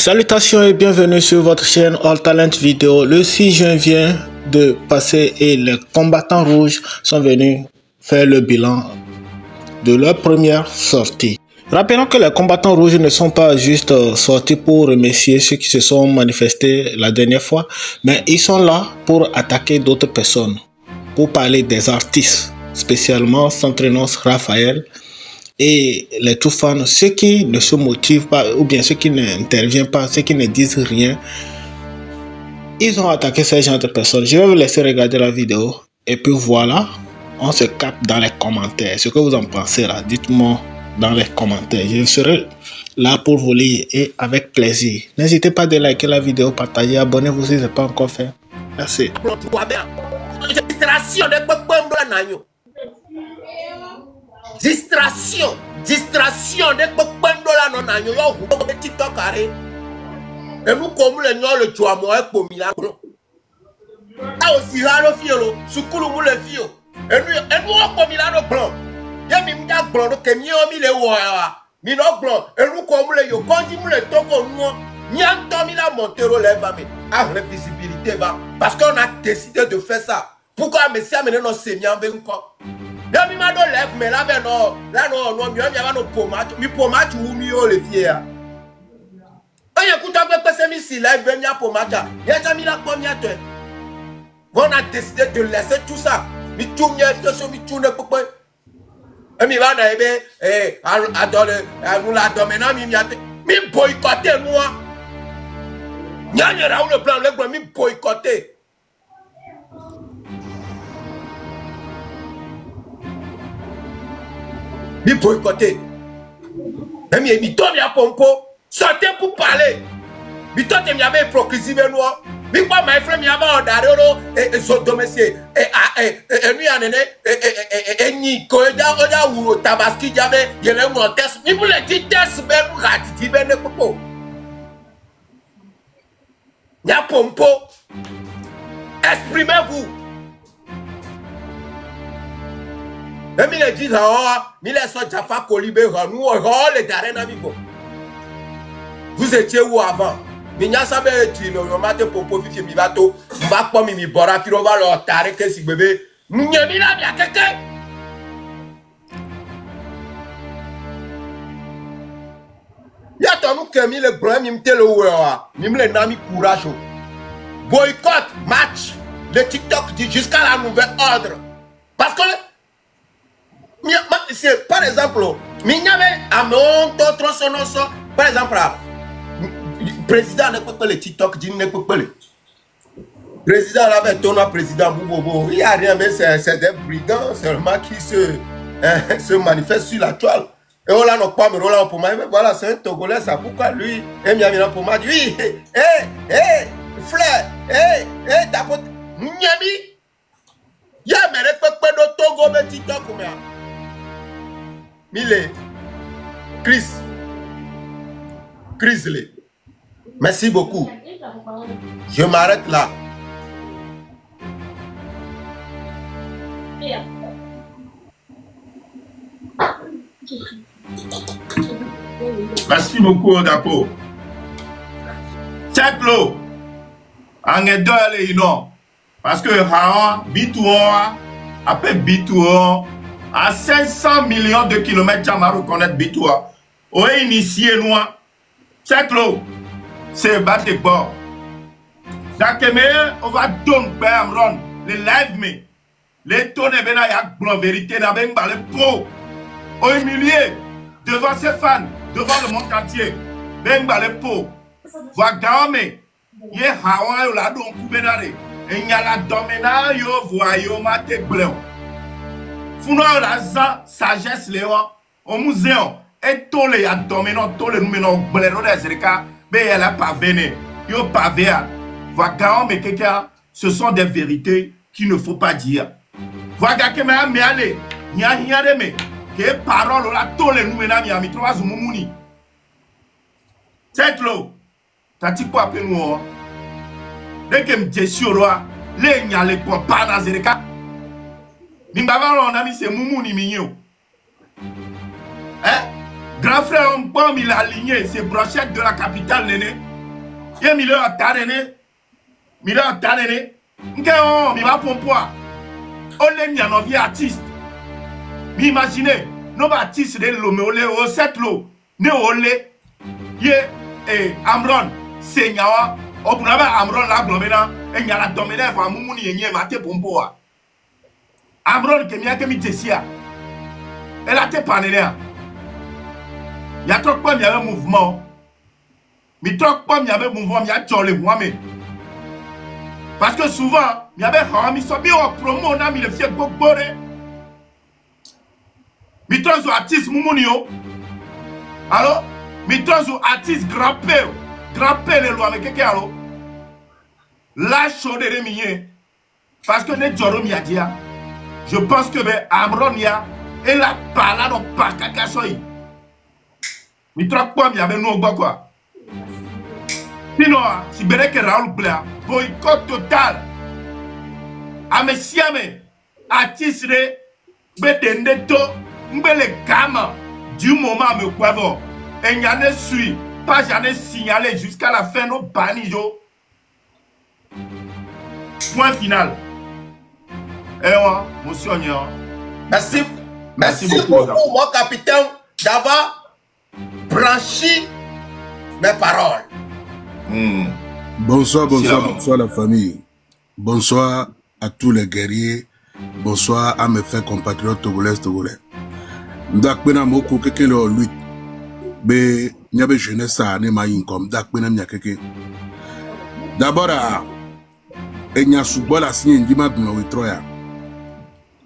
Salutations et bienvenue sur votre chaîne All Talent Vidéo. Le 6 juin vient de passer et les combattants rouges sont venus faire le bilan de leur première sortie. Rappelons que les combattants rouges ne sont pas juste sortis pour remercier ceux qui se sont manifestés la dernière fois, mais ils sont là pour attaquer d'autres personnes, pour parler des artistes, spécialement Centrenos Raphaël et les tout fans, ceux qui ne se motivent pas ou bien ceux qui n'interviennent pas, ceux qui ne disent rien. Ils ont attaqué ces gens de personnes. Je vais vous laisser regarder la vidéo et puis voilà, on se capte dans les commentaires. Ce que vous en pensez là, dites-moi dans les commentaires. Je serai là pour vous lire et avec plaisir. N'hésitez pas à liker la vidéo, partager, abonnez-vous si ce n'est pas encore fait. Merci. Distraction de Pokpendola non agno yo hu ko TikTok are e mu ko mu le nyo le tu amo e po mi la gro a o si ha lo fiolo sukulu mu le fio e nu o po mi la no gro ye mi mda gro no ke mi o mi le wo mi no gro e nu ko mu le yo konji mu le toko nu nyan to mi la Montero lève mi a la visibilité ba parce qu'on a décidé de faire ça. Pourquoi monsieur amène nos seigneurs ben ko Demi ma do lève mais là ben non là non mi va no pomate mi pomate ou mi o le fier. On écoute un peu que mi si live ben ya pomate. Ya jami la combien de on a décidé de laisser tout ça. Mi tout mi est mi tout ne peut pas. Et mi va na ebe adore nous la dominant mi boycotter moi. Nya nya ra le plan le mi boycotter. Mi boycotter. Mais mi to mi a pompo, sortez pour parler. Mi to te mi ave hypocrisie be no. Mi kwa my friend mi ava odarero e so domestie e mi anene ni ko ja wuro tabaski jabe yele mo test. Mi bule ti test be mu ga ti be ne popo. Ya pompo. Exprimez-vous. Et mi le dit mi les so Jaffa Kolibé nous les daré na vivo. Vous étiez où avant? Mi nya sabe ti no mate pompo fifi mi bato mba po mi bora firo ba lo tare ke si bebe nya mi la bia keke. Ya tonu ke mi le bro mi mtelo wa mi le na mi courage. Boycott match le TikTok dit jusqu'à la nouvelle ordre. Parce que par exemple, par exemple, président ne peut pas le TikTok, dit ne peut pas le président là, ton président Boubobo, il n'y a rien, mais c'est des brigands seulement qui se manifestent sur la toile. Et on l'a non pas, mais on l'a pour moi, voilà, c'est un Togolais, ça pourquoi lui, et mi a pour moi, oui, frère, d'abord, Nyami, il y a mes pas de Togo, mais TikTok, mais. Mille Chrisley. Merci beaucoup. Je m'arrête là. Merci beaucoup, Dapo. C'est l'eau. En est deux, parce que Bitouan, après Bitouan, à 500 millions de kilomètres, Jamar reconnaître Bitoua. On est initié, nous. C'est l'eau. C'est battre bord. D'accord, on va donner Amron. Les live, mais les tonnes, il y a une vérité, il y a le pro. On est humilié devant ses fans, devant le monde entier. Ben le pro. Voilà, mais il y a Hawaii, là, donc, il y a la dominante, il y a le blanc. Founo la sagesse léon au musée et tous les dominants tous les numéros blaireaux des Africains mais elle a pas venu yo pas ver vagan mais quelqu'un ce sont des vérités qu'il ne faut pas dire vaga que mais allez nya rien de mais que parole là tous les numéros mi trois mumuni c'est l'eau tati quoi après nous dès que me sur roi les nya les pas dans Africains. Nimbavalo on a mis c'est Moumou ni Mignon. Hein? Grand frère, on il a aligné ces brochettes de la capitale, Néné. Ye milieu à tanene. Milieu à tanene. Nkeo, mi va pompoa. Ole nyanovi artiste. Mi imaginez, nos artistes de l'eau, mais ole, au 7 l'eau. Ne ole. Ye, Amron, Senyawa. Obunaba Amron la glomena. Et nyala domena, fa mumuni yenye mate pompoa. Amron, kemia kemi tesia. Elle a été panéléa. Il y a trop de il mouvement. Mais trop de il y avait mouvement, il y a trop de moi-même. Parce que souvent, il y avait un promo, on a mis le fier Bokbore. Mais trop d'artistes Moumounio. Alors, mais trop d'artistes grappés les lois avec quelqu'un. La chose de Rémien. Parce que les Jorom Yadia, je pense que Amron ya. Et la balade au parc à Kassoy. Mais trop quoi, il y avait nous quoi. Sinon, si Berek Raoul Bla, boycott total. Amesiame, artiste de Bedendeto, Mbele Kama, du moment me quavo. Et n'y en a suivi, pas j'en ai signalé jusqu'à la fin de banijo. Point final. Et moi, monsieur Nyon. Merci. Merci beaucoup, mon capitaine, d'avoir branchi mes paroles. Bonsoir la famille. Bonsoir à tous les guerriers. Bonsoir à mes frères compatriotes togolais. Ndak pena moko keke lo lutte. Be nyabe jeunesse a ne ma income. Ndak pena nya keke. D'abord enya subola sinye ndima gno witroya.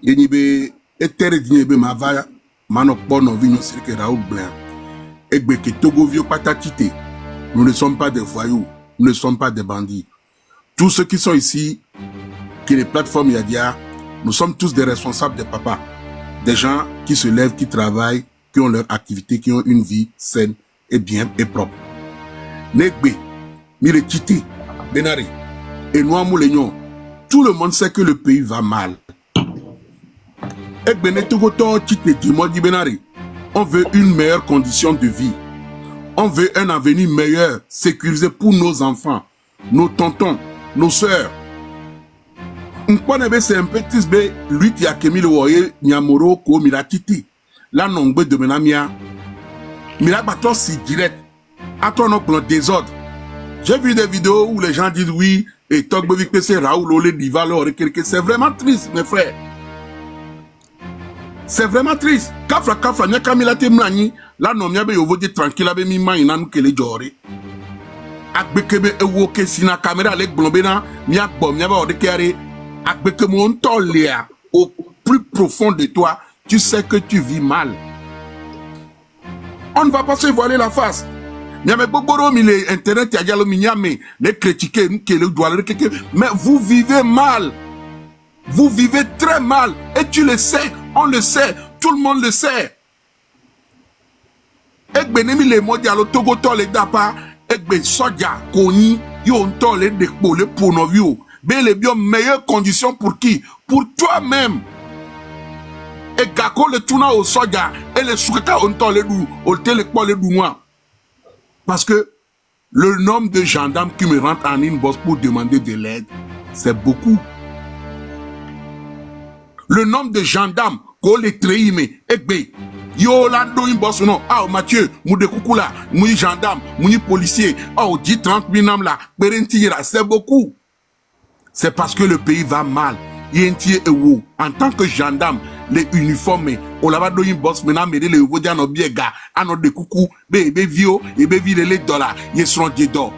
Yenibe et terre d'Inébe Mavaya, Manokbono Vino Sirke Raoul Blanc, et Beke Togo Vio Patatite. Nous ne sommes pas des voyous, nous ne sommes pas des bandits. Tous ceux qui sont ici, qui les plateformes Yadia, nous sommes tous des responsables des papas. Des gens qui se lèvent, qui travaillent, qui ont leur activité, qui ont une vie saine et bien et propre. Negbe, Mirekite, Benari, et Noa Moulignon, tout le monde sait que le pays va mal. On veut une meilleure condition de vie. On veut un avenir meilleur, sécurisé pour nos enfants, nos tontons, nos sœurs. C'est un petit bé, lui qui a kémi le voyer, Nyamoro, ko miratiti. Là, non, de menamia. Mirabato, si direct. À ton plan désordre. J'ai vu des vidéos où les gens disent oui, et Togbevik PC, Raoul, Olé, Divalo, c'est vraiment triste, mes frères. C'est vraiment triste. Kafra, nya kamila te mlani, la non miabe yovodi tranquille abe mi ma inanu kele jori. Akbekebe ewoke sina caméra lek blombena, mia bom miabe odekere, akbeke mon toléa au plus profond de toi, tu sais que tu vis mal. On ne va pas se voiler la face. Miame boboro mi le internet ya dialo mi nyame, les critiquer nkele doit le keke, mais vous vivez mal. Vous vivez très mal et tu le sais, on le sait, tout le monde le sait. Egbe nemi le modi alo togo to le dapa, egbe soja koni yo onto le dekpo le ponovio. Ben les bien meilleures conditions pour qui? Pour toi-même. Et gako le tuna au soja et le soukata onto le dou, olte le kwa le dou moi. Parce que le nombre de gendarmes qui me rentrent en inbox pour demander de l'aide, c'est beaucoup. Le nombre de gendarmes qu'on les trahime, egbe, yo la do inbox non, ah Mathieu, mou de koukoula, mou gendarme, mou policier, oh 10, 30 000 nam la, c'est beaucoup. C'est parce que le pays va mal. En tant que gendarme, les uniformes, on l'a do inbox maintenant, mais les vodia no biega, ano de coucou, bébé vio, et bébé les dollars, ils seront dedans.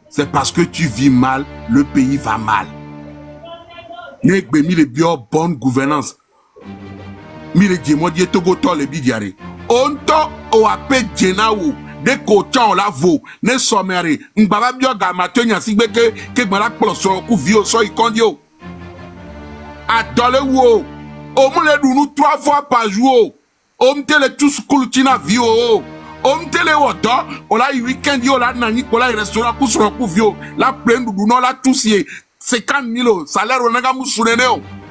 C'est parce que tu vis mal, le pays va mal. Nek be mi le bio bonne gouvernance. Mi le djemo die togo to le bidiare. Onto o ape djenaou. De ko chan la vo. Ne somere. Mbaba bio ga matenya sigbe ke gbara kpolo so ku vio so ikondio. Adole wo. O mu le dunu 3 fois par jour. O mte le tous kulutina vio. O mte le wodo. O la weekend yo la nani ko la restaurant ku so ku vio. La plein du non la tousier. 50 000 salaire on a moussouné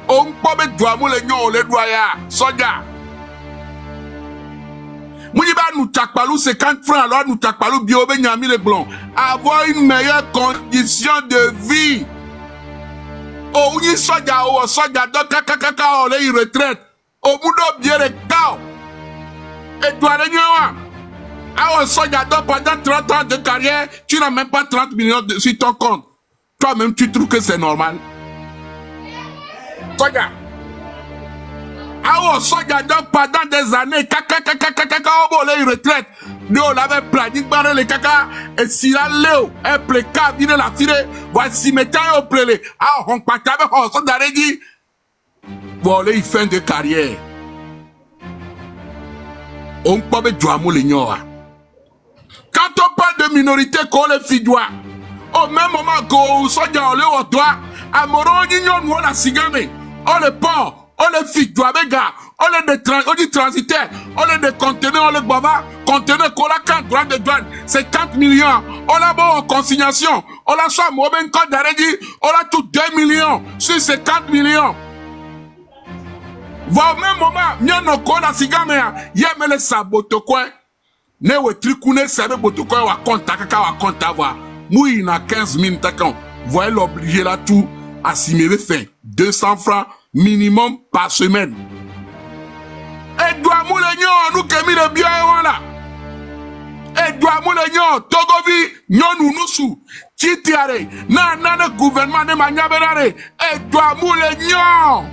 on peut mettre doigt le nyon le doya soja Mouniba nous takpalou 50 francs, alors nous takpalou biobe nyami les blancs. Avoir une meilleure condition de vie. Oh, oui, soja, oh, soja, donc, kaka, oh, les retraite. Au bout de bien les cas. Et toi, les gens, ah, soja, donc, pendant 30 ans de carrière, tu n'as même pas 30 millions sur ton compte. Toi-même, tu trouves que c'est normal. Soja. Ah, soja, donc, pendant des années, kaka, oh, les retraite. Nous, on avait planifié barrer les caca, et si la léo, un pléka, vine la file, voici métier au plélé. Ah, on patabe, on s'en d'arrêt dit. Bon, les fin de carrière. On peut mettre du amour l'ignorant. Quand on parle de minorité, qu'on les fidoie, au même moment qu'on soit dans le haut doigt, à Moron, on a la cigame, on le port, on le fidoie, les gars. On dit transitaire, on est des conteneurs, on les bava, conteneurs, qu'on a 4 droits de douane, c'est 4 millions. On a bon en consignation, on a soit mauvais code d'arrêt, on a tout 2 millions sur ces 4 millions. Va au même moment, mieux nos codes à cigame, y'a me les saboto quoi. Ne we trikoune sabe boto quoi, wa compte, kaka wa compte avoir. Moui na 15 minutes, voyez l'obligé là tout, à simuler fin. 200 francs minimum par semaine. Edouard Moulignon, nous qui mis le bien là. Edouard Moulignon, Togovi, Nyonou Noussou, Titiare, Nana le gouvernement de Magnaberare, Edouard Moulignon.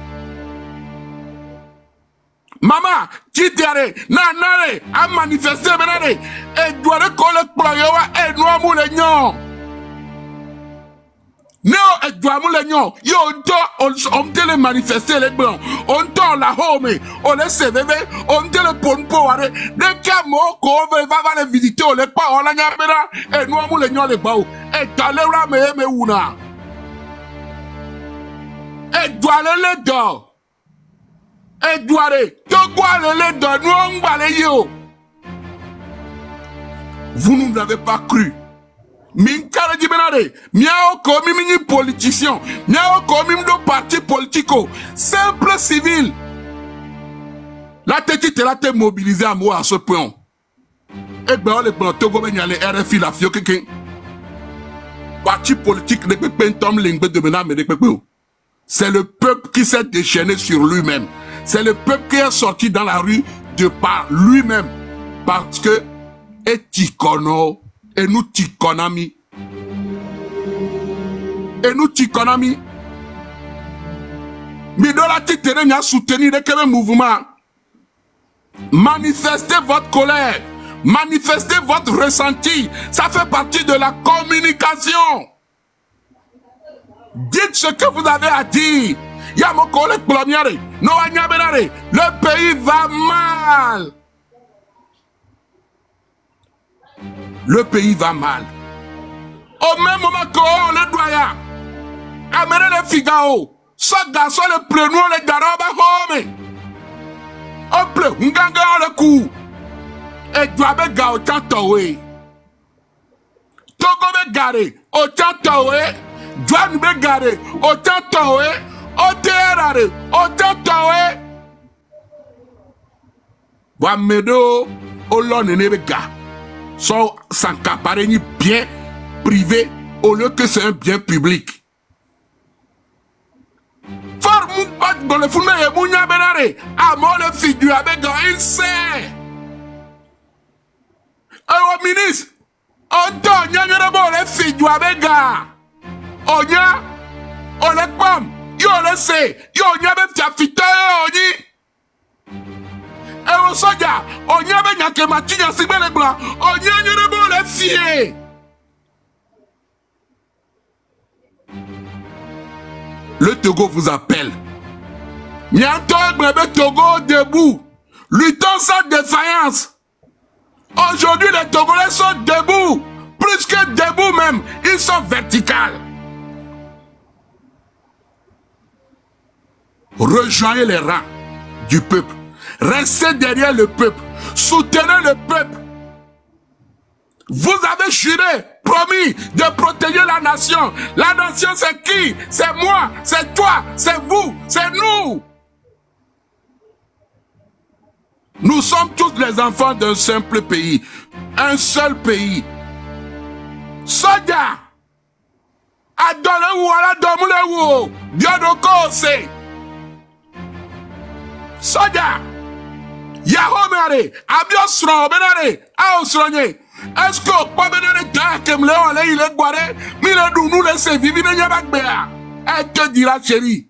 Maman, Titiare, Nana, a manifesté Benare, Edouard le collègue Ployoa, Edouard Moulignon. Non, Edouard Moulignon, yo, on te le manifester les blancs, on te la home, on le CVV, on te le pompo, dès qu'il y a mot, qu'on va les visiter, on les pas, on la nyabera, et nous, Moulignon, les bao, et talera, me ouna. Edouard le do, Edouard, Togoua le do, nous, on va les yo. Vous ne l'avez pas cru. Minkara Djibenare, miao komi mini politicien, miao komi mdo parti politico, simple civil. La tête te la te mobilisé à moi à ce point. Eh ben, on les prend Togo ben yale RFI la fio quelqu'un. Parti politique ne peut pas tom lingbe de menam de peuple. C'est le peuple qui s'est déchaîné sur lui-même. C'est le peuple qui est sorti dans la rue de par lui-même. Parce que, et tikono, et nous tikonami. Et nous tikonami. Midola titere n'a soutenu le mouvement. Manifestez votre colère. Manifestez votre ressenti. Ça fait partie de la communication. Dites ce que vous avez à dire. Y'a mon collègue plombiere. Le pays va mal. Le pays va mal. Au même moment qu'on le doya, amène le Figaro, ce garçon le prenons le garoba home. On pleut, on gagne le coup. Et doit be ga au tantoé. Togo be gare, au tantoé. Douane be gare, au tantoé. Au terrare, au tantoé. Wamedo, au l'on ne be ga. Sont s'accaparer ni bien privé au lieu que c'est un bien public. Forme pas dans le fourneau et mounia benare. À moi le figure avec un il sait. Alors ministre, on donne n'y a pas le figure avec un. On y a, on les pomme, yo le sait, yo n'y a même ta fita on y. Et au soja, on y avait n'a que matina si belle blanc, on y a une bonne fille. Le Togo vous appelle. Nianto Brebe Togo debout. Luttons sans défaillance. Aujourd'hui, les Togolais sont debout. Plus que debout même. Ils sont verticales. Rejoignez les rangs du peuple. Restez derrière le peuple. Soutenez le peuple. Vous avez juré, promis de protéger la nation. La nation, c'est qui? C'est moi, c'est toi, c'est vous, c'est nous. Nous sommes tous les enfants d'un simple pays. Un seul pays. Soja. Adore-vous, adore-vous. Biodokose. Soja. Yahomare. Abiosro, benare. Aosronye. Est-ce que vous pouvez me dire que il est guaré? Nous laisser vivre. Elle te dira, chérie.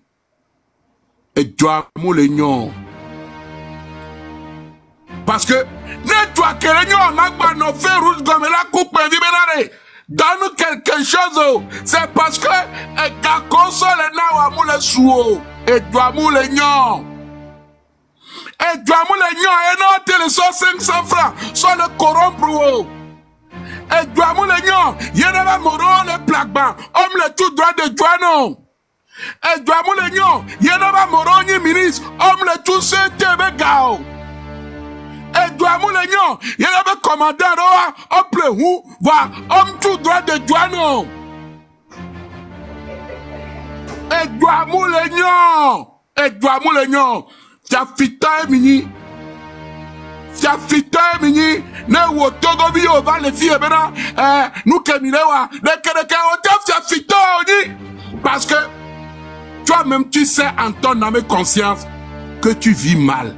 Et tu as moulignon. Parce que, ne toi que l'union, n'a nos feux rouges comme la coupe vibérée. Donne quelque chose, c'est parce que, et qu'à console, n'a moule sous, et toi moulignon. Et toi moulignon, et non, t'es le 500 francs, soit le corrompre. Et toi moulignon, y en a moro le plaque-ban, homme le tout droit de toi non. Et toi moulignon, y en a moro ni ministre, homme le tout se te gao. Et toi moulignon, y en a commandant, homme le ou, va, homme tout droit de toi non. Et toi moulignon, t'as fita mini. T'as fita mini. Ne wo togo bi o va le fie bena nous kemilewa de o t'as fita oni parce que toi-même tu sais en ton âme et conscience que tu vis mal.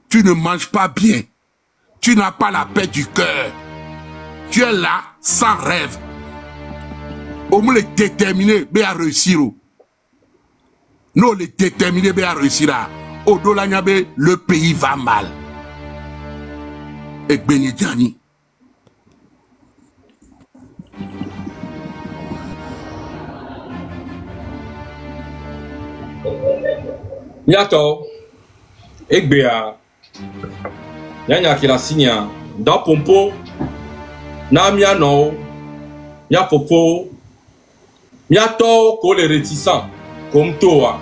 Tu ne manges pas bien. Tu n'as pas la paix du cœur. Tu es là sans rêve. Au moins le déterminé à réussir. Non, le déterminé à réussir. Au dollar le pays va mal. Et Benediani. Miato, Egbea, Yanya qui la signe, dans Pompo, na miano, mia popo, miato, ko les réticents, comme toi.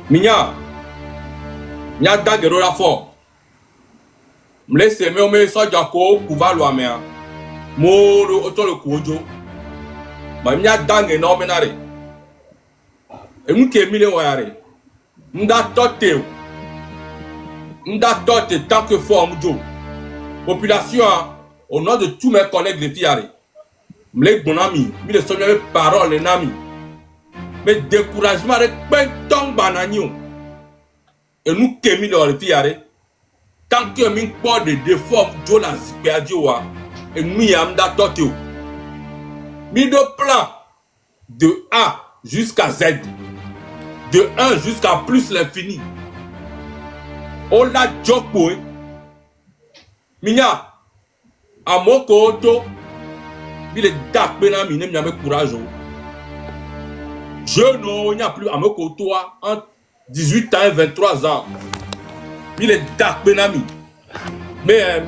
Mia dagero la fort. M'laisse me soja ko kuvalo mea moro otolo kuojo ma mia dange no menare emu ke mile wayare nda tote tant que forme jo population au nom de tous mes collègues de fiare m'le bonami mi le sonya parole nami mais découragement rek ben tong bananio et nous ke mile wayare fiare. Tant que min pas de déforme de la zipéadioa et nous y am d'atoto. Mi de plan de A jusqu'à Z, de 1 jusqu'à plus l'infini. On l'a jokbo. Minya, à mon côté, il est d'accord, il n'y a pas de courage. Je n'ai plus à mon côté entre 18 ans et 23 ans. Il est dark benami. Mais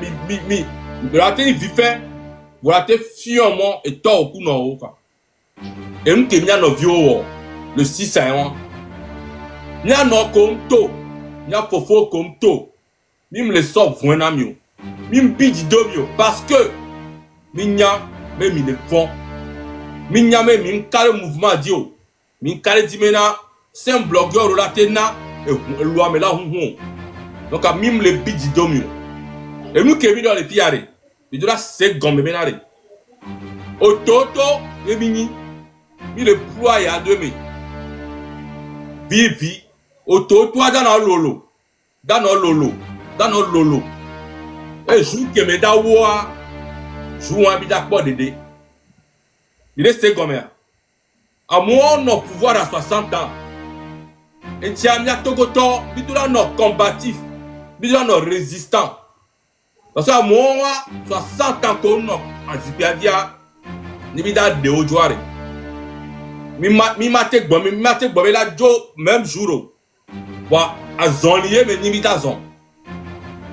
vous avez vifé, vous avez fièrement et tort au coup non. Et nous qui nous vieux le 6 ans. Nous avons comme tout, nous avons fofo comme tout. Nous me le sort vraiment mieux. Nous me bidit mieux parce que nous avons même le fond. Nous avons même un mouvement dio. Nous avons dit maintenant c'est un blogueur relaté na et loi me la donc à mime le bidit domio. Et nous qui vivons dans les fiarés, il doit se gommer menare. Au toto, et mini, il le ploie à demi. Vivi, au toto, dans le lolo. Dans le lolo. Et joue que me da wa, joue un bidak pas d'aider. Il est se gommer. À moi, on a pouvoir à 60 ans. Et tiens, il y a togoto, il doit nos combatifs. Il doit nos résistants. Parce que moi, 60 ans qu'on a en Zipiadia, ni bida de ojoare. Mi mate gbo la jo même jour. Wa azonlié mais ni bida zon.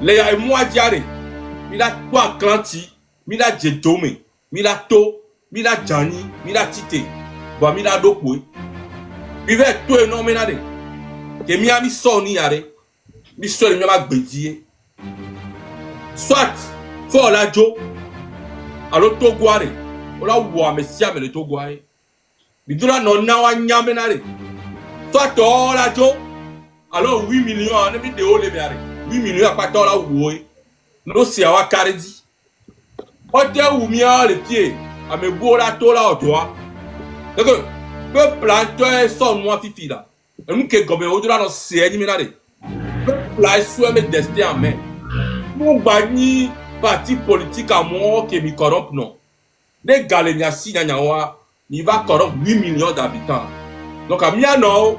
Le ya moi diare. Mi la kwa klanti, mi la jetome, mi la to, mi la jani, mi la tite. Wa mi la dokwe. Mi ve to enomenade. Que mi ami soni yare. Mi soni mi ma gbedie. Soit, faut la jo, alors Togoare, on la voit, mais si avec le Togoare, mais tu l'as non, n'a rien menare. Soit, la jo, alors 8 millions, on a mis de haut les verres, 8 millions à pas dans la oué. Nous c'est à Karedi. Ote ou mia le pied à me bola tola au toi. Donc le planteur son moi fifi là. Et nous que comme au delà dans c'est minare. Le plan soit me destin en main. Mon bani parti politique à moi qui me corrompt non. Les Galénia si nyawa, il va corrompre 8 millions d'habitants. Donc à mia non,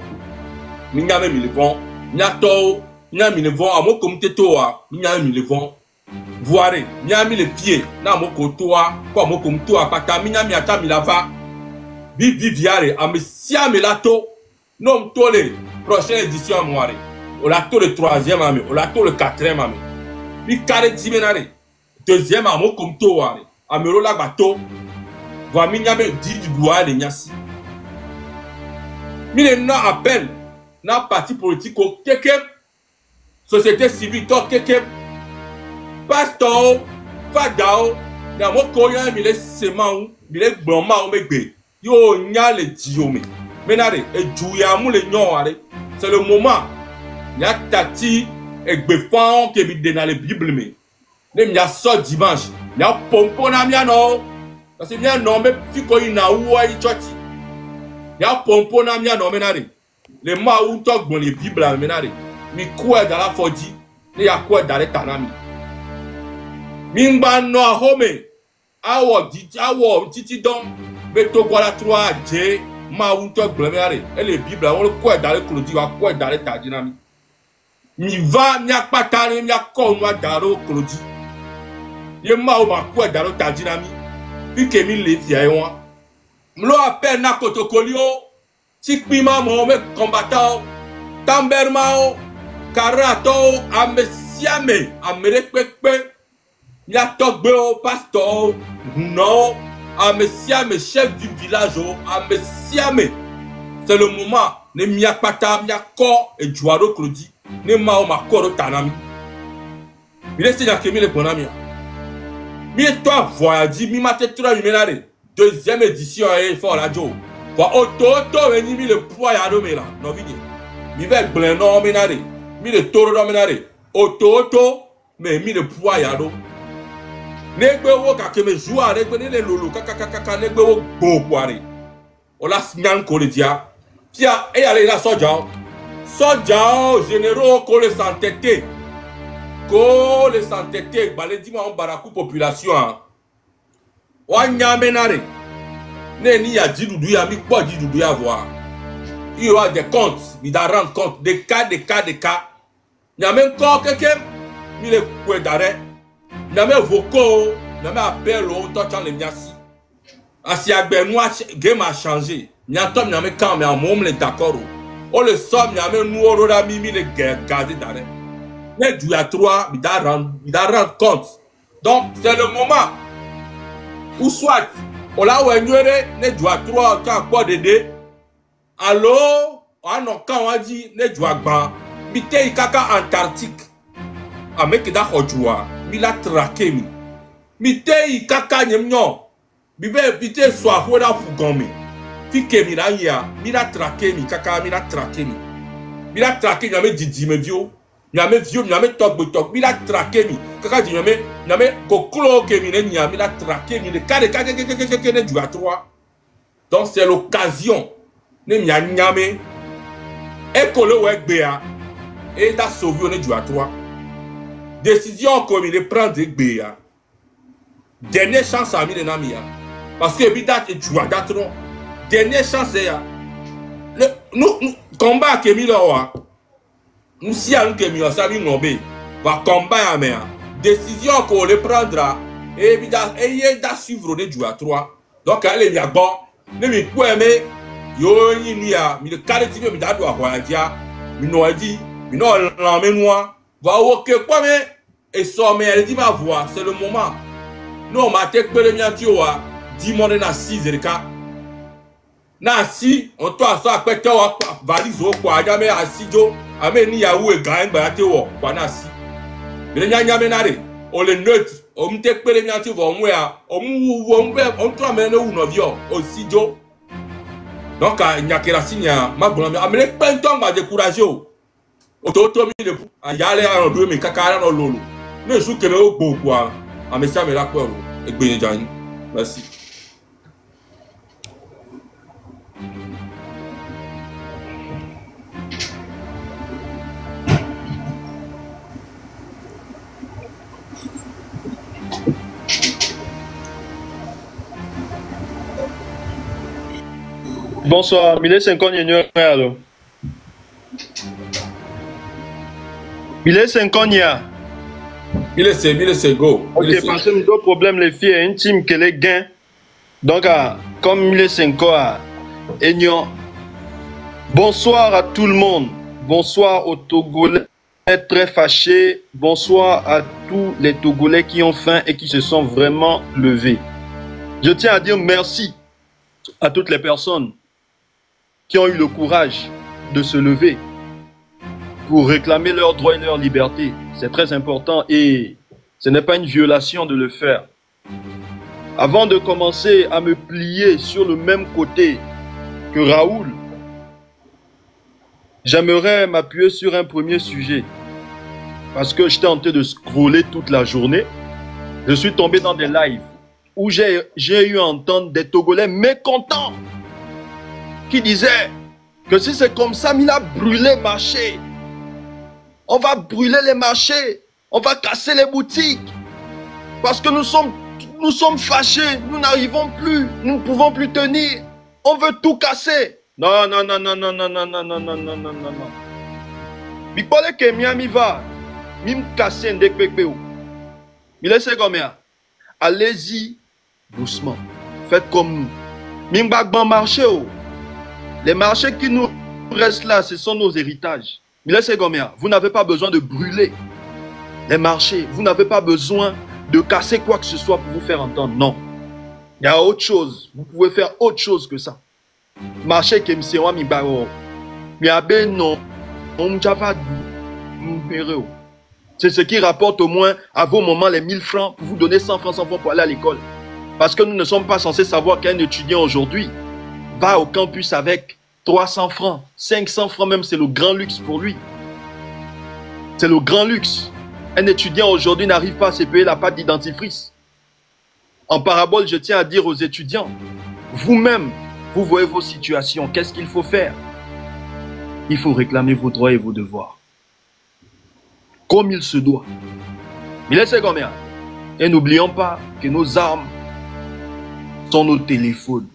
minya me milevon, nyato, nya milevon à mon comité toa, minya milevon. Voiré, miya mis les pieds, na moko toa, quoi moko mtoa, pata miya mi ata mi lava, viviare, a me sia me lato, non tole, prochaine édition à moire, on lato le 3e ame, on lato le 4e ame, mi carré dimenare, 2e à moko mtoa, a me rola bateau, va miya me dit du bois de nyasi. Mi le na appel, na parti politique au keke, société civile to keke, pasteur, fadao, na moko ya mi le semang, mi le bloma o megbe. Yo nya le diome. Menare, e juya mu le nyoare. C'est le moment. Nya tati e gbefan ke mi de dans la Bible me. Ne mi a so dimanche. Nya pompo na mi no. Parce que mi no me fiko ina uwa i choti. Nya pompo na mi no menare. Le ma ou to gbon le Bible menare. Mi kwa dans la fodi. Ne ya kwa dans le tanami. Mingba no home awo titi don beto gwala 3 ma unto gblemiare et le bible on le quoi dans le clodi wa quoi dans le tadinami mi va mi akpatani mi akonwa daro clodi ye ma o ma quoi dans le tadinami puis que mi le fia won mlo appel na kotokolio tikpima mo me combattant tamberma o karato amesiame amerekpekpe. Il y a Togbo, pasteur, non, à mes chef du village, à mes. C'est le moment, ne mia pata, mia corps et jouaro Claudie, ne mao ma corps tanami. Il est signé que mi le bonami. Mi toi voyage, mi mate 3 numéros, 2e édition et fort la jo. Pour auto, veni mi le poids à l'omela, non vini. Mi va blendo menare, mi le toro menare, auto, mais mi le poids à l'eau. Negbe wo ka keme joua negbe ne lolo kaka negbe wo go poare o la snyan ko le dia pia e ale la soja généraux ko le santété balé di ma on baraku population wa nyamenare ne ni ya jidudu ya mi po jidudu ya voir il y aura des comptes il da rendre compte des cas nyamen ko keke mi le ko d'arrêt. N'ame voko, n'ame appel au temps les miasi. Asi agbenoa game a changé. N'atom n'ame quand mais en mom le d'accord. On le somme n'ame nous on a mis le garder d'arrêt. Mais du à 3, il da rendre compte. Donc c'est le moment où soit on l'a ouenoué ne du à 3 quand quoi dédé. Allo, on a quand on dit ne du à ban. Bité kaka Antarctique. Avec da hojua. Mi la traqué mi. Mi te i kaka nyemnyo. Mi ve bite soa hoda fugome. Fike mi la ya. Mi la traqué mi kaka mi la traqué mi. Mi la traqué nyame didi me vio. Nyame vio nyame tok. Mi la traqué mi. Kaka di nyame koklo ke mi ne nya mi la traqué mi de kade ne du à 3. Donc c'est l'occasion. Ne mi nyame. E kolo we gbea. Et da sauvé ne du à 3. Décision comme il prend des béas. Dernière chance à mi namia. Parce que bidat et tu as d'atron. Dernière chance est le nous combat que mi là. Nous si à nous que mi ça mi ngombe. Va combat à mer. Décision qu'on le prendra et bidat et da suivre de du à 3. Donc elle est bien bon. Ne mi quoi mais yo ni a mi le carré mi da do a dia. Mi no dit, mi no l'emmène-moi. Va ok quoi mais et ça mais elle dit ma voix c'est le moment non ma tête que le mien tu vois dis mon na 6 erika na si on toi ça peut toi valise au quoi jamais assis jo ameni ya ou e gain ba te wo kwa na si le nya nya menare o le neutre o mte que le mien tu vois moi o mu wo mbe on toi mais no no vio o si jo donc a nya kera sinya ma bon amele penton ba décourager Ototo mi le ayale a ndo mi kakara no lolo. No su keme o gbo kwa. Amesia me la kwa ro. Egbe jan. Merci. Bonsoir, Mile 50 alors. Mile 50 Mile c'est go. Ok, parce que nous avons problème les filles intimes que les gains. Donc, comme Mile 50 Aignan. Bonsoir à tout le monde. Bonsoir aux Togolais très fâchés. Bonsoir à tous les Togolais qui ont faim et qui se sont vraiment levés. Je tiens à dire merci à toutes les personnes qui ont eu le courage de se lever pour réclamer leurs droits et leur liberté. C'est très important et ce n'est pas une violation de le faire. Avant de commencer à me plier sur le même côté que Raoul, j'aimerais m'appuyer sur un premier sujet. Parce que j'étais en train de scroller toute la journée. Je suis tombé dans des lives où j'ai eu à entendre des Togolais mécontents qui disait que si c'est comme ça, il a brûlé le marché. On va brûler les marchés. On va casser les boutiques. Parce que nous sommes fâchés. Nous n'arrivons plus. Nous ne pouvons plus tenir. On veut tout casser. Non, non, non, non, non, non, non, non, non, non, non, non, non. Mais pour que Miami va, me casser un décpépéo. Mais laissez comme ça. Allez-y doucement. Faites comme nous. Mimbagban marché. Les marchés qui nous restent là, ce sont nos héritages. Mais laissez comme ça. Vous n'avez pas besoin de brûler les marchés. Vous n'avez pas besoin de casser quoi que ce soit pour vous faire entendre. Non. Il y a autre chose. Vous pouvez faire autre chose que ça. Marché qui me wa mi baro. Mi abe non. On java du. C'est ce qui rapporte au moins à vos moments les 1000 francs pour vous donner 100 francs pour aller à l'école. Parce que nous ne sommes pas censés savoir qu'un étudiant aujourd'hui va au campus avec 300 francs, 500 francs même, c'est le grand luxe pour lui. C'est le grand luxe. Un étudiant aujourd'hui n'arrive pas à se payer la pâte d'identifice. En parabole, je tiens à dire aux étudiants, vous-même, vous voyez vos situations, qu'est-ce qu'il faut faire? Il faut réclamer vos droits et vos devoirs. Comme il se doit. Mais laissez combien? Et n'oublions pas que nos armes sont nos téléphones.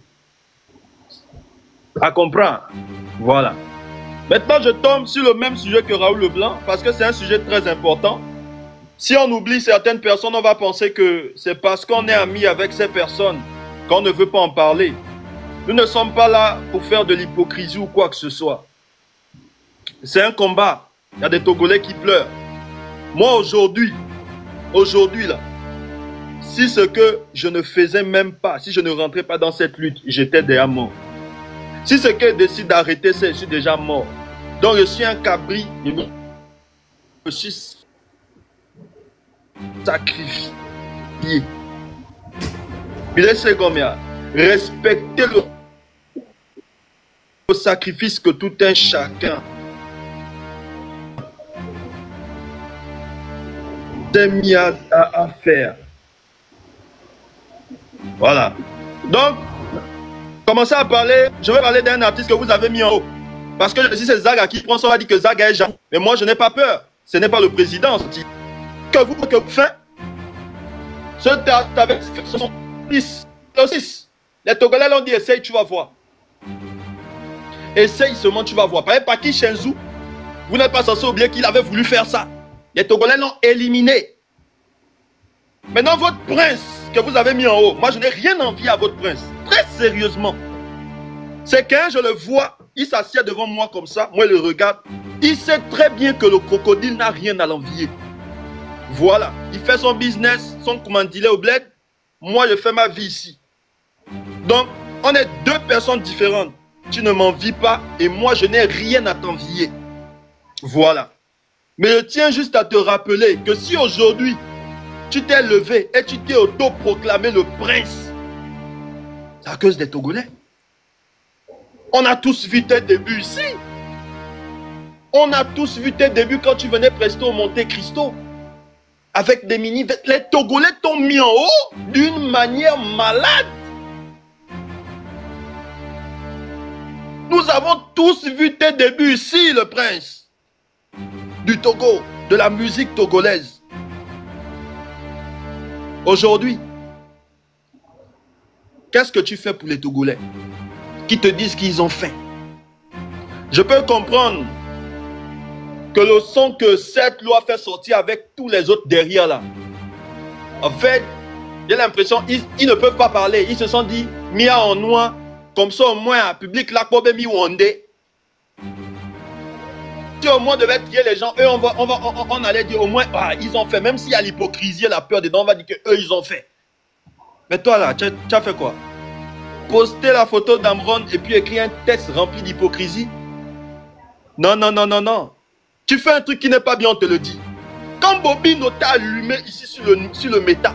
À comprendre? Voilà. Maintenant, je tombe sur le même sujet que Raoul Leblanc, parce que c'est un sujet très important. Si on oublie certaines personnes, on va penser que c'est parce qu'on est amis avec ces personnes qu'on ne veut pas en parler. Nous ne sommes pas là pour faire de l'hypocrisie ou quoi que ce soit. C'est un combat. Il y a des Togolais qui pleurent. Moi, aujourd'hui là, si ce que je ne faisais même pas, si je ne rentrais pas dans cette lutte, j'étais déjà mort. Si ce que je décide d'arrêter, c'est je suis déjà mort. Donc je suis un cabri, je suis sacrifié. Il est combien? Respectez le sacrifice que tout un chacun s'est mis à faire. Voilà. Donc, commencez à parler. Je vais parler d'un artiste que vous avez mis en haut. Parce que si c'est Zaga qui prend ça, on va dire que Zaga est Jean. Mais moi, je n'ai pas peur. Ce n'est pas le président. Que vous faites. Ce avec son 6. Les Togolais l'ont dit, essaye, tu vas voir. Essaye seulement, tu vas voir. Par exemple, Paki Shenzhou, vous n'êtes pas censé oublier qu'il avait voulu faire ça. Les Togolais l'ont éliminé. Maintenant, votre prince que vous avez mis en haut, moi, je n'ai rien envie à votre prince. Très sérieusement. C'est quand je le vois, il s'assied devant moi comme ça, moi, je le regarde. Il sait très bien que le crocodile n'a rien à l'envier. Voilà. Il fait son business, son commandilé au bled. Moi, je fais ma vie ici. Donc, on est deux personnes différentes. Tu ne m'envies pas et moi, je n'ai rien à t'envier. Voilà. Mais je tiens juste à te rappeler que si aujourd'hui, tu t'es levé et tu t'es auto-proclamé le prince, c'est à cause des Togolais. On a tous vu tes débuts ici. On a tous vu tes débuts quand tu venais prester au Monte Cristo. Avec des mini... Les Togolais t'ont mis en haut d'une manière malade. Nous avons tous vu tes débuts ici, le prince. Du Togo, de la musique togolaise. Aujourd'hui, qu'est-ce que tu fais pour les Togolais qui te disent qu'ils ont faim? Je peux comprendre que le son que cette loi fait sortir avec tous les autres derrière là, en fait, j'ai l'impression qu'ils ne peuvent pas parler. Ils se sont dit, Mia en noir, comme ça au moins, public là, mi wondé. Si au moins devait trier les gens, eux, on allait dire au moins, ah, ils ont fait. Même s'il y a l'hypocrisie et la peur dedans, on va dire qu'eux, ils ont fait. Mais toi là, tu as fait quoi? Poster la photo d'Amron et puis écrire un texte rempli d'hypocrisie? Non, non, non, non, non. Tu fais un truc qui n'est pas bien, on te le dit. Quand Bobino t'a allumé ici sur le méta,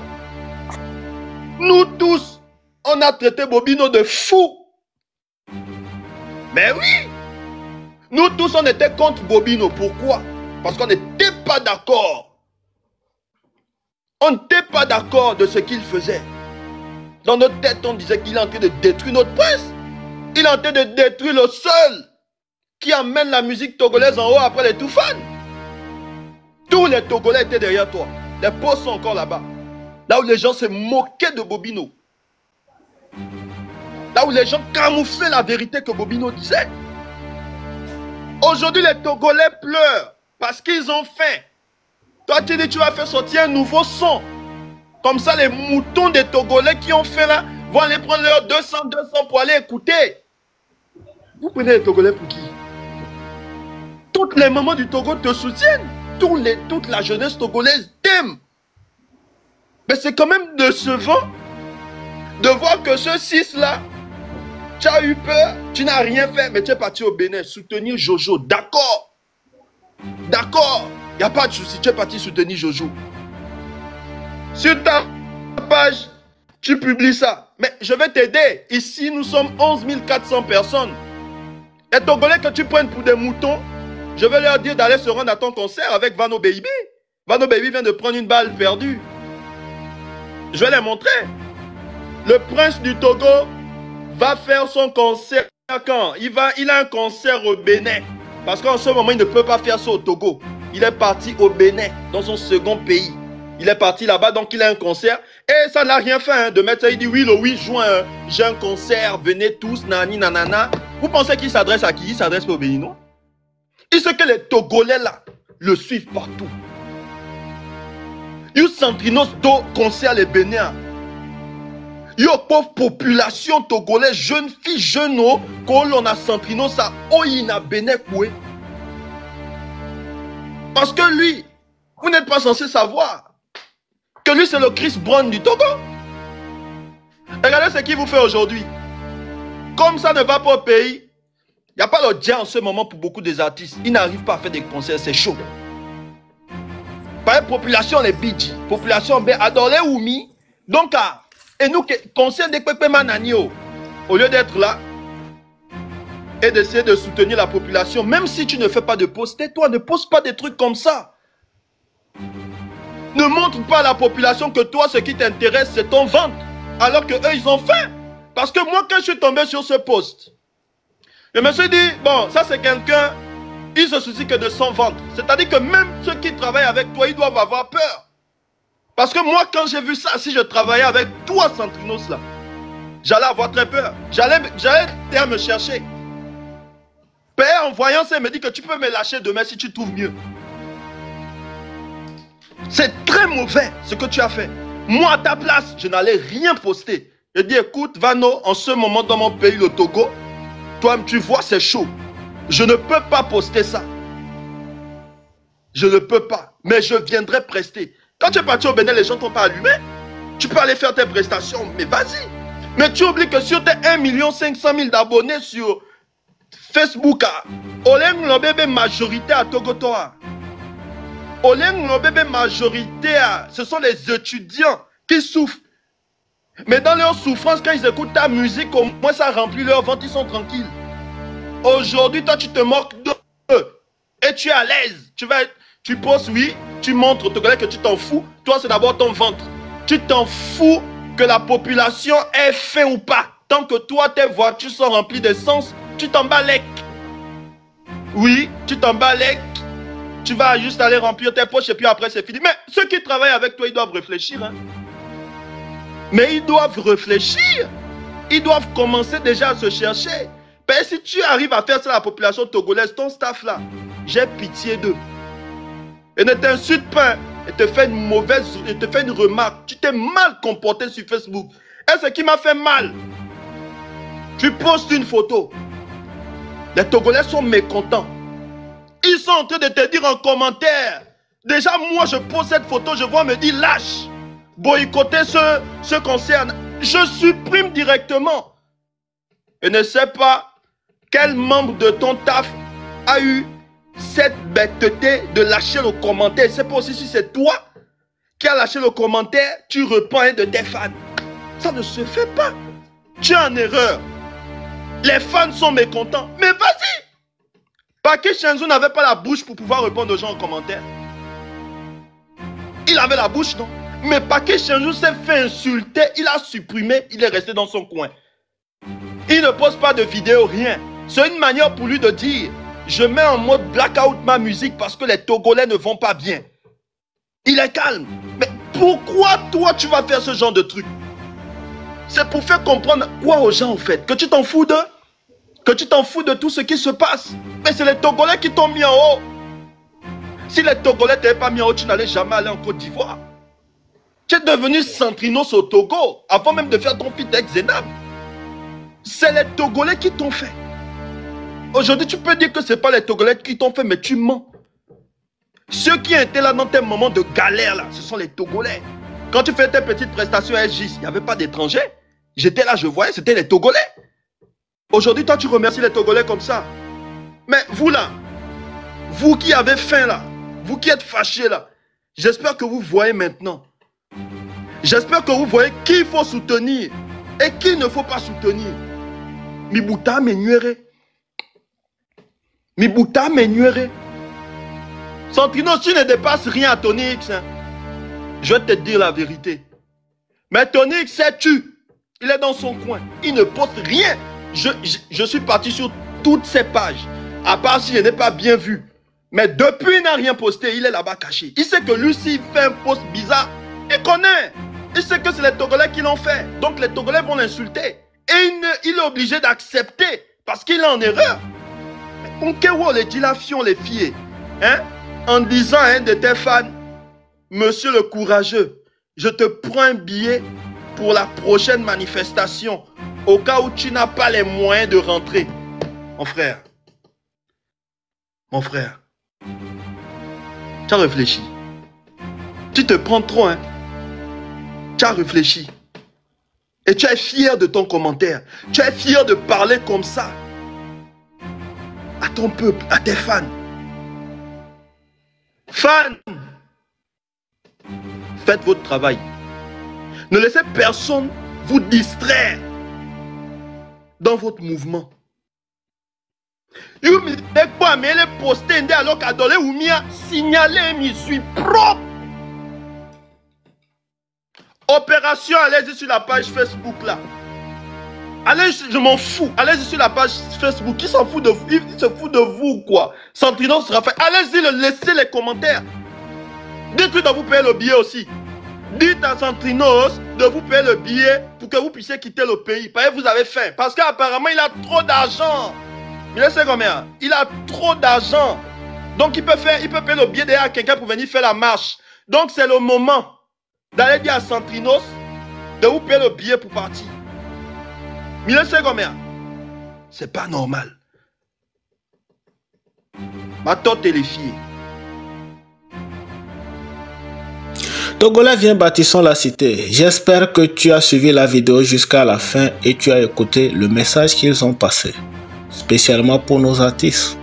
nous tous, on a traité Bobino de fou. Mais oui, nous tous, on était contre Bobino. Pourquoi? Parce qu'on n'était pas d'accord. On n'était pas d'accord de ce qu'il faisait. Dans notre tête, on disait qu'il est en train de détruire notre presse. Il est en train de détruire le seul qui amène la musique togolaise en haut après les Toufan. Tous les Togolais étaient derrière toi. Les postes sont encore là-bas. Là où les gens se moquaient de Bobino. Là où les gens camouflaient la vérité que Bobino disait. Aujourd'hui, les Togolais pleurent parce qu'ils ont faim. Toi, tu dis tu vas faire sortir un nouveau son. Comme ça, les moutons des Togolais qui ont faim là vont aller prendre leurs 200 pour aller écouter. Vous prenez les Togolais pour qui? Toutes les mamans du Togo te soutiennent. Toute la jeunesse togolaise t'aime. Mais c'est quand même décevant de voir que ce 6-là, tu as eu peur, tu n'as rien fait, mais tu es parti au Bénin soutenir Jojo. D'accord. D'accord. Il n'y a pas de souci, tu es parti soutenir Jojo. Sur ta page, tu publies ça. Mais je vais t'aider. Ici, nous sommes 11 400 personnes. Les Togolais que tu prennes pour des moutons, je vais leur dire d'aller se rendre à ton concert avec Vano Baby. Vano Baby vient de prendre une balle perdue. Je vais les montrer. Le prince du Togo va faire son concert quand? Il a un concert au Bénin. Parce qu'en ce moment, il ne peut pas faire ça au Togo. Il est parti au Bénin, dans son second pays. Il est parti là-bas, donc il a un concert. Et ça n'a rien fait hein, de mettre ça. Il dit oui, le 8 juin, j'ai un concert. Venez tous, nani, nanana. Vous pensez qu'il s'adresse à qui? Il s'adresse pas au Béninois. Il sait que les Togolais là le suivent partout. Ils s'entraînent do concert les Bénins. Ils pauvre population togolaise, jeunes filles, jeunes homme, quand on a s'entraîné ça, oh il n'a Bénin coué. Parce que lui, vous n'êtes pas censé savoir que lui c'est le Chris Brown du Togo. Regardez ce qu'il vous fait aujourd'hui. Comme ça ne va pas au pays. Il n'y a pas le dia en ce moment pour beaucoup des artistes. Ils n'arrivent pas à faire des concerts, c'est chaud. Par exemple, population les Bidji, population B, adore les Oumi. Donc, et nous, concert des Pepe Mananio, au lieu d'être là et d'essayer de soutenir la population, même si tu ne fais pas de post, tais-toi, ne poste pas des trucs comme ça. Ne montre pas à la population que toi, ce qui t'intéresse, c'est ton ventre, alors que eux, ils ont faim. Parce que moi, quand je suis tombé sur ce post, je me suis dit, bon, ça c'est quelqu'un, il se soucie que de son ventre. C'est-à-dire que même ceux qui travaillent avec toi, ils doivent avoir peur. Parce que moi, quand j'ai vu ça, si je travaillais avec toi, Centrinos, là, j'allais avoir très peur. J'allais me chercher. Père, en voyant ça, il me dit que tu peux me lâcher demain si tu trouves mieux. C'est très mauvais ce que tu as fait. Moi, à ta place, je n'allais rien poster. Je dis, écoute, Vano, en ce moment dans mon pays, le Togo, toi, tu vois, c'est chaud. Je ne peux pas poster ça. Je ne peux pas. Mais je viendrai prester. Quand tu es parti au Bénin, les gens ne t'ont pas allumé. Tu peux aller faire tes prestations, mais vas-y. Mais tu oublies que sur tes 1 500 000 d'abonnés sur Facebook, Oleng le bébé majorité à Togotoa. Oleng le bébé majorité, ce sont les étudiants qui souffrent. Mais dans leur souffrance, quand ils écoutent ta musique, au moins ça remplit leur ventre, ils sont tranquilles. Aujourd'hui, toi, tu te moques d'eux. Et tu es à l'aise. Tu poses, oui, tu montres aux Togolais que tu t'en fous. Toi, c'est d'abord ton ventre. Tu t'en fous que la population ait faim ou pas. Tant que toi, tes voitures sont remplies d'essence, tu t'en bats les. Oui, tu t'en bats les. Tu vas juste aller remplir tes poches et puis après, c'est fini. Mais ceux qui travaillent avec toi, ils doivent réfléchir. Hein. Mais ils doivent réfléchir. Ils doivent commencer déjà à se chercher. Mais si tu arrives à faire ça à la population togolaise, ton staff là, j'ai pitié d'eux. Et ne t'insulte pas. Et te fait une remarque. Tu t'es mal comporté sur Facebook. Et ce qui m'a fait mal, tu postes une photo. Les Togolais sont mécontents. Ils sont en train de te dire en commentaire. Déjà, moi, je pose cette photo, je vois me dire lâche. Boycotter ce concerne. Je supprime directement. Et ne sais pas quel membre de ton taf a eu cette bêteté de lâcher le commentaire. Je ne sais pas aussi si c'est toi qui as lâché le commentaire, tu réponds à un de tes fans. Ça ne se fait pas. Tu es en erreur. Les fans sont mécontents. Mais vas-y. Paquet Shenzo n'avait pas la bouche pour pouvoir répondre aux gens en commentaire. Il avait la bouche, non? Mais Paquet Shenzo s'est fait insulter. Il a supprimé. Il est resté dans son coin. Il ne poste pas de vidéo, rien. C'est une manière pour lui de dire: je mets en mode blackout ma musique parce que les Togolais ne vont pas bien. Il est calme. Mais pourquoi toi tu vas faire ce genre de truc? C'est pour faire comprendre quoi aux gens en fait? Que tu t'en fous d'eux? Que tu t'en fous de tout ce qui se passe? Mais c'est les Togolais qui t'ont mis en haut. Si les Togolais t'avaient pas mis en haut, tu n'allais jamais aller en Côte d'Ivoire. Tu es devenu Centrinos au Togo avant même de faire ton feat avec Zénab. C'est les Togolais qui t'ont fait. Aujourd'hui, tu peux dire que ce n'est pas les Togolais qui t'ont fait, mais tu mens. Ceux qui étaient là dans tes moments de galère, là, ce sont les Togolais. Quand tu fais tes petites prestations à SGIS, il n'y avait pas d'étrangers. J'étais là, je voyais, c'était les Togolais. Aujourd'hui, toi, tu remercies les Togolais comme ça. Mais vous là, vous qui avez faim là, vous qui êtes fâchés là, j'espère que vous voyez maintenant. J'espère que vous voyez qui il faut soutenir et qui il ne faut pas soutenir. Mibuta Menuere. Mibuta Menuere. Centrinos, tu ne dépasses rien à Tony X. Hein. Je vais te dire la vérité. Mais Tony X s'est tué. Il est dans son coin. Il ne poste rien. Je suis parti sur toutes ses pages. À part si je n'ai pas bien vu. Mais depuis, il n'a rien posté. Il est là-bas caché. Il sait que lui, s'il fait un post bizarre, il connaît. Il sait que c'est les Togolais qui l'ont fait. Donc les Togolais vont l'insulter. Et il est obligé d'accepter. Parce qu'il est en erreur. On les dilafions, les filles. Hein? En disant à un de tes fans: monsieur le courageux, je te prends un billet pour la prochaine manifestation. Au cas où tu n'as pas les moyens de rentrer. Mon frère. Mon frère. Tu as réfléchi. Tu te prends trop, hein. Tu as réfléchi. Et tu es fier de ton commentaire. Tu es fier de parler comme ça. À ton peuple, à tes fans. Fans, faites votre travail. Ne laissez personne vous distraire dans votre mouvement. You me dis quoi, mais elle est postée alors qu'Adolé Oumia signalé, je suis propre. Opération, allez-y sur la page Facebook là. Allez, je m'en fous. Allez-y sur la page Facebook. Qui s'en fout de vous? Il se fout de vous quoi? Centrinos sera fait. Allez-y, laissez les commentaires. Dites-lui de vous payer le billet aussi. Dites à Centrinos de vous payer le billet pour que vous puissiez quitter le pays. Parce que vous avez faim. Parce qu'apparemment, il a trop d'argent. Il sait combien? Il a trop d'argent. Donc, il peut payer le billet derrière à quelqu'un pour venir faire la marche. Donc, c'est le moment d'aller dire à Centrinos de vous payer le billet pour partir. Mais il sait combien? C'est pas normal. Ma tante et les filles. Togolais, viens, bâtissons la cité. J'espère que tu as suivi la vidéo jusqu'à la fin et tu as écouté le message qu'ils ont passé. Spécialement pour nos artistes.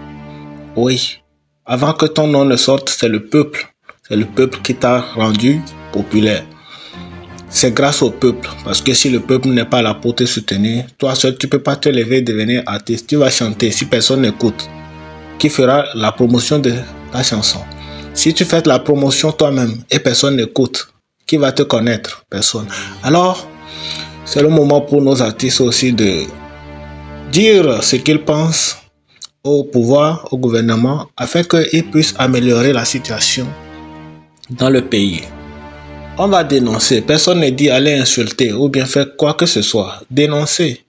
Oui, avant que ton nom ne sorte, c'est le peuple. C'est le peuple qui t'a rendu populaire. C'est grâce au peuple. Parce que si le peuple n'est pas là pour te soutenir, toi seul, tu ne peux pas te lever et devenir artiste. Tu vas chanter si personne n'écoute. qui fera la promotion de ta chanson. Si tu fais la promotion toi-même et personne n'écoute, qui va te connaître? Personne. Alors, c'est le moment pour nos artistes aussi de dire ce qu'ils pensent au pouvoir, au gouvernement, afin qu'ils puissent améliorer la situation dans le pays. On va dénoncer. Personne ne dit aller insulter ou bien faire quoi que ce soit. Dénoncer,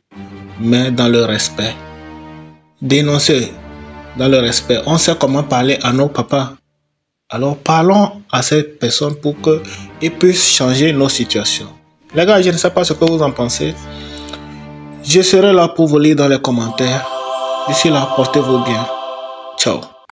mais dans le respect. Dénoncer dans le respect. On sait comment parler à nos papas. Alors parlons à ces personnes pour qu'ils puissent changer nos situations. Les gars, je ne sais pas ce que vous en pensez. Je serai là pour vous lire dans les commentaires. D'ici là, portez-vous bien. Ciao.